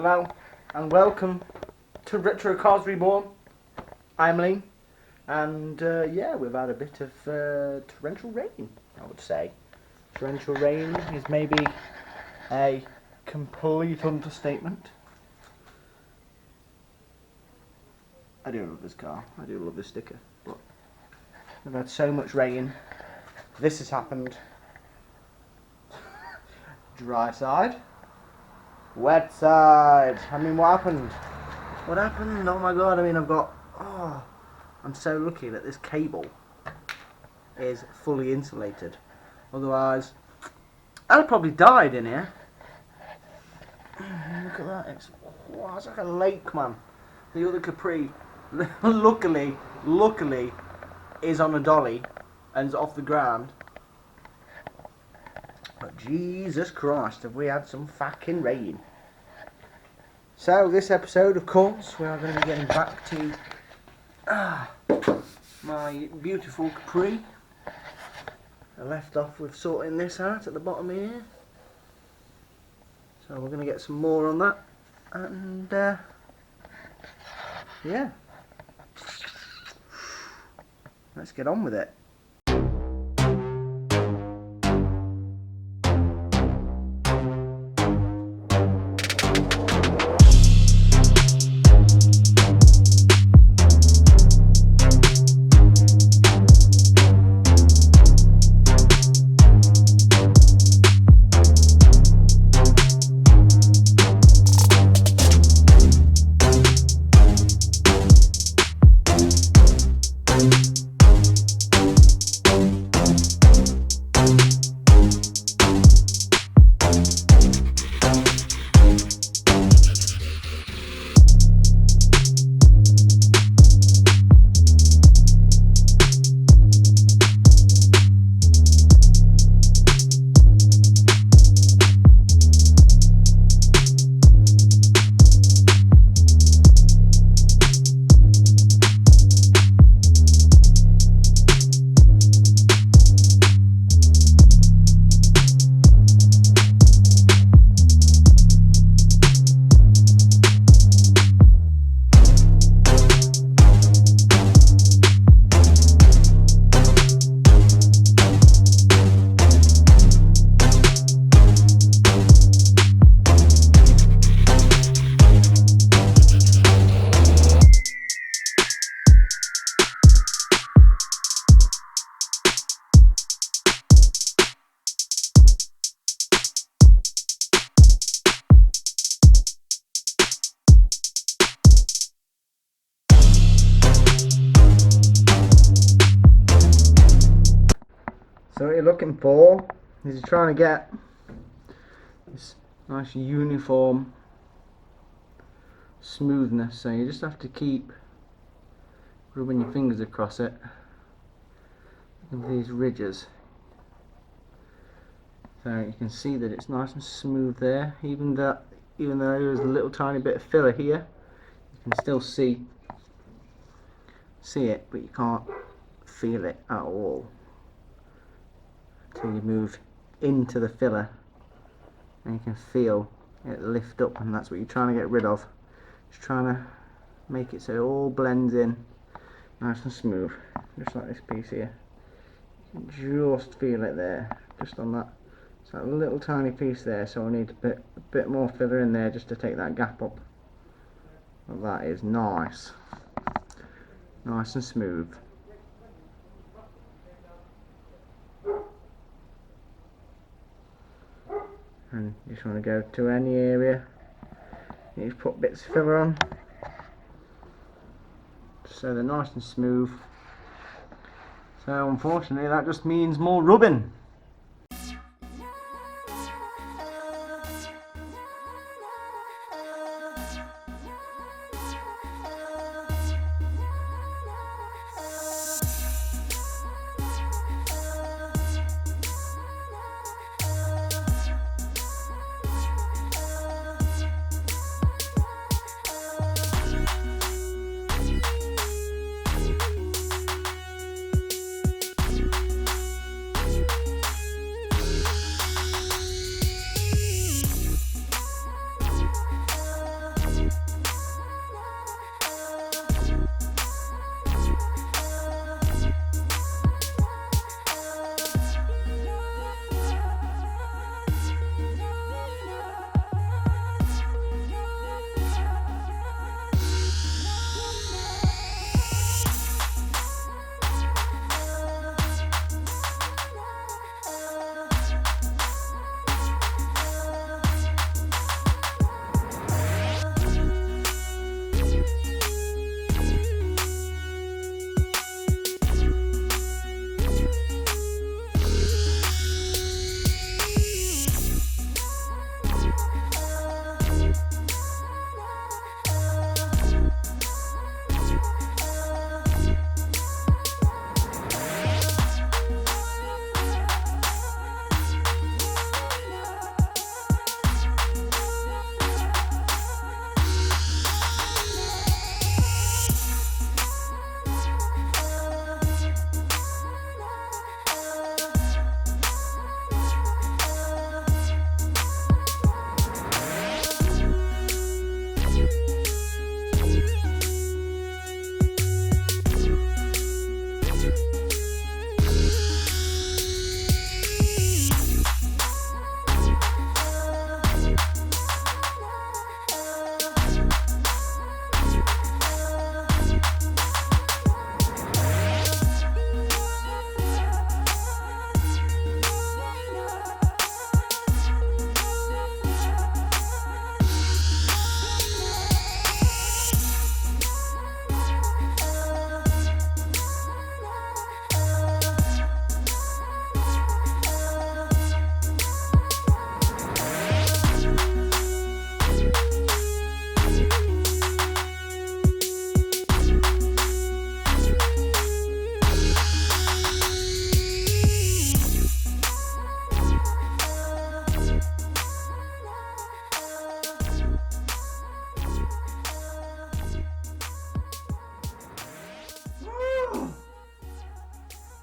Hello and welcome to Retro Cars Reborn. I'm Lee, and yeah, we've had a bit of torrential rain, I would say. Torrential rain is maybe a complete understatement. I do love this car, I do love this sticker, but we've had so much rain. This has happened. Dry side. Wet side. I mean, what happened? What happened? Oh my god, I mean, I'm so lucky that this cable is fully insulated. Otherwise, I'd have probably died in here. Look at that, it's like a lake, man. The other Capri, luckily, is on a dolly and is off the ground. But Jesus Christ, have we had some fucking rain. So this episode, of course, we are going to be getting back to my beautiful Capri. I left off with sorting this out at the bottom here. So we're going to get some more on that. And yeah, let's get on with it. So what you're looking for is you're trying to get this nice uniform smoothness, so you just have to keep rubbing your fingers across it with these ridges. So you can see that it's nice and smooth there, even though there's a little tiny bit of filler here, you can still see it, but you can't feel it at all until you move into the filler and you can feel it lift up, and that's what you're trying to get rid of. Just trying to make it so it all blends in nice and smooth, just like this piece here. You can just feel it there, just on that. It's that little tiny piece there, so I need a bit more filler in there just to take that gap up. But that is nice and smooth. And you just want to go to any area, you just put bits of filler on so they're nice and smooth. So unfortunately that just means more rubbing.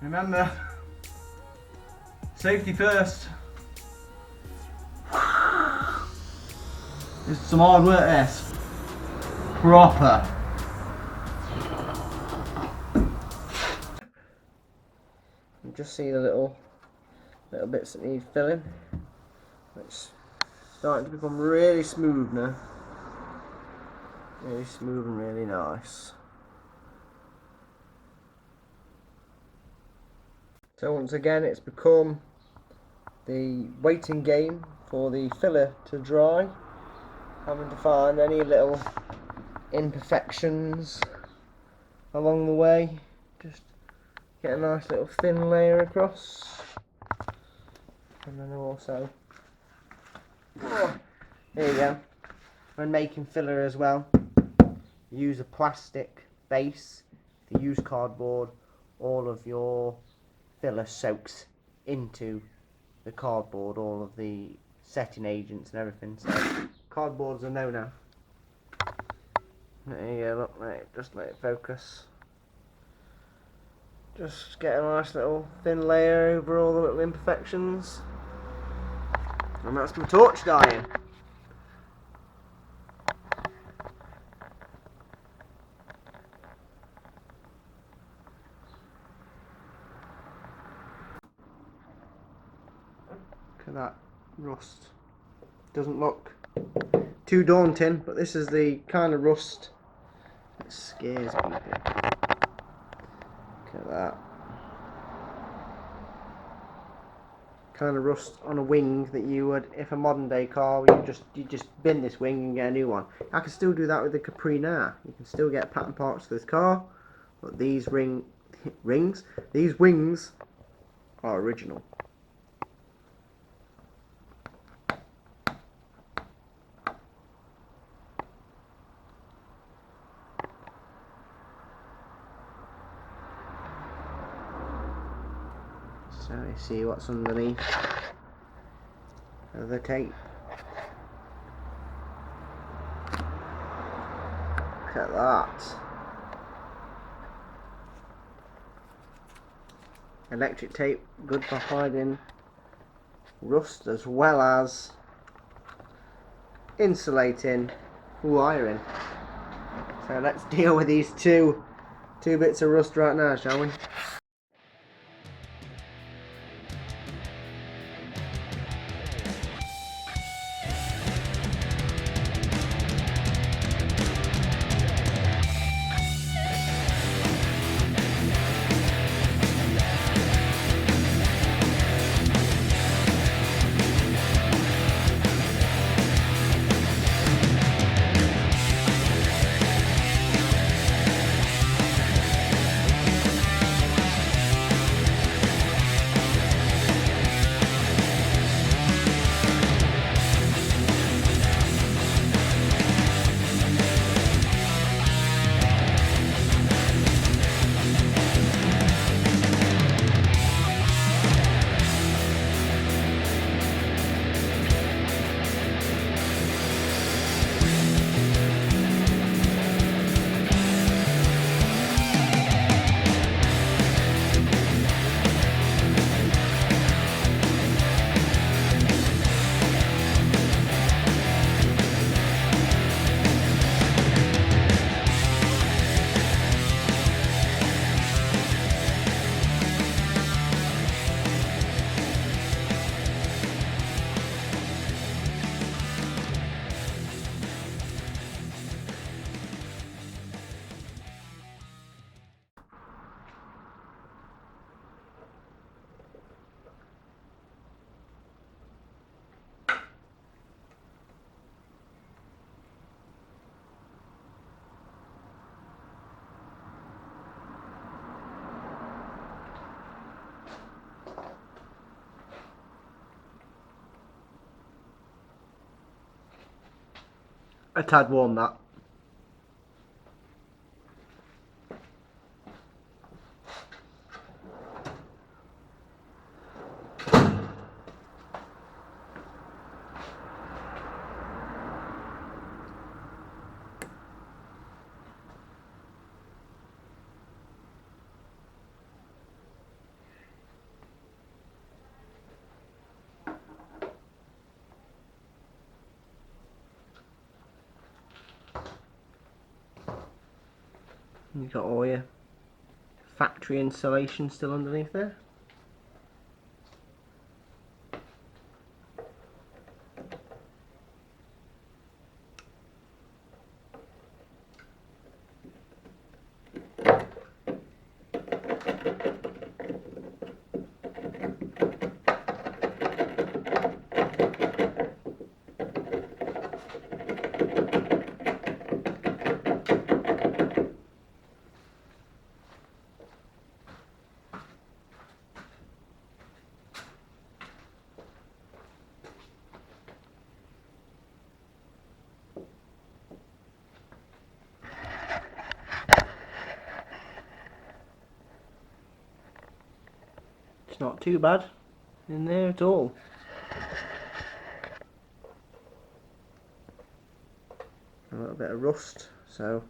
Remember, safety first. This is some hard work, this. Proper. You just see the little bits that need filling. It's starting to become really smooth now. Really smooth and really nice. So once again, it's become the waiting game for the filler to dry, having to find any little imperfections along the way, just get a nice little thin layer across, and then also, there you go, when making filler as well, use a plastic base. If you use cardboard, all of your filler soaks into the cardboard, all of the setting agents and everything, so cardboard's a no-no. There you go, look, mate, just let it focus. Just get a nice little thin layer over all the little imperfections. And that's my torch dying. Look at that rust. Doesn't look too daunting, but this is the kind of rust that scares people. Look at that. Kind of rust on a wing that you would, if a modern day car, you just bin this wing and get a new one. I can still do that with the Capri now. You can still get pattern parts for this car, but these these wings are original. So you see what's underneath the tape. Look at that. Electric tape, good for hiding rust as well as insulating wiring. So let's deal with these two bits of rust right now, shall we? A tad warm, that. You've got all your factory insulation still underneath there. It's not too bad in there at all. A little bit of rust, so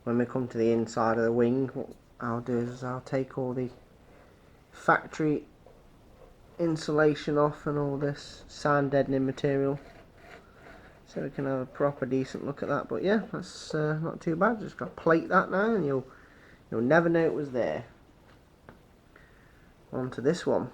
when we come to the inside of the wing, what I'll do is I'll take all the factory insulation off and all this sound deadening material, so we can have a proper decent look at that. But yeah, that's not too bad. Just got to plate that now and you'll never know it was there. On to this one.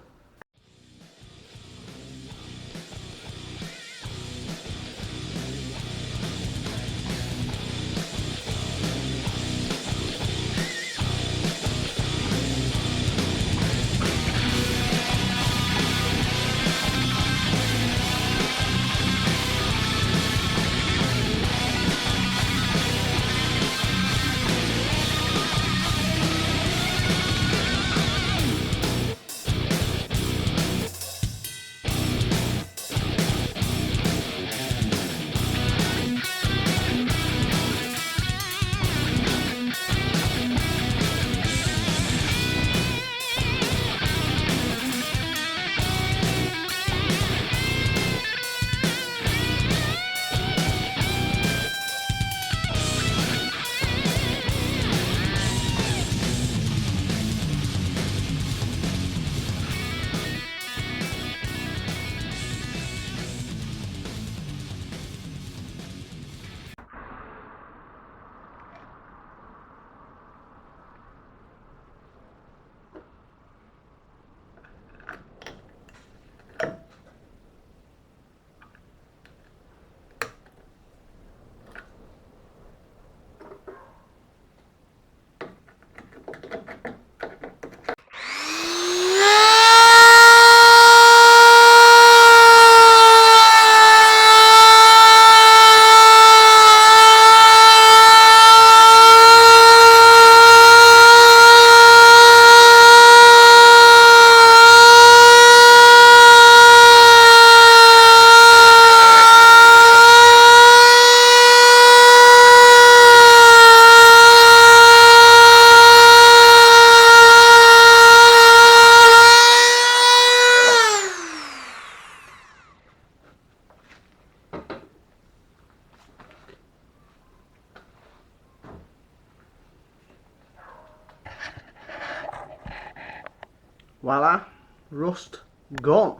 Voila, rust gone.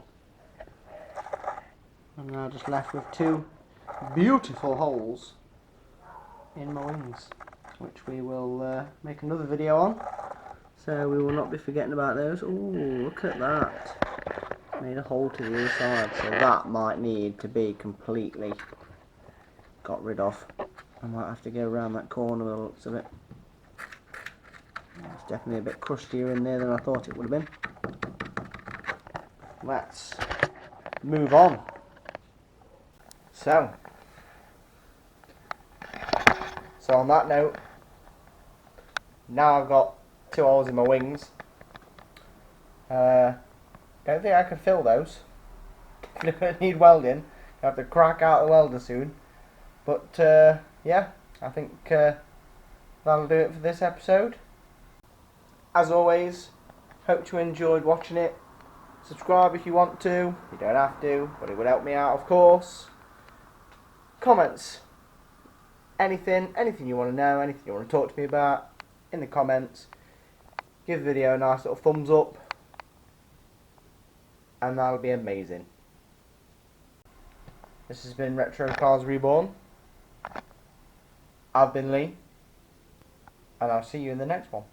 I'm now just left with two beautiful holes in my wings, which we will make another video on, so we will not be forgetting about those. Ooh, look at that, made a hole to the other side, so that might need to be completely got rid of. I might have to go around that corner with the looks of it. It's definitely a bit crustier in there than I thought it would have been. Let's move on. So on that note, now I've got two holes in my wings. Don't think I can fill those. Gonna need welding. I have to crack out the welder soon. But yeah, I think that'll do it for this episode. As always, hope you enjoyed watching it. Subscribe if you want to. You don't have to, but it would help me out, of course. Comments. Anything you want to know, anything you want to talk to me about, in the comments. Give the video a nice little thumbs up, and that'll be amazing. This has been Retro Cars Reborn. I've been Lee. and I'll see you in the next one.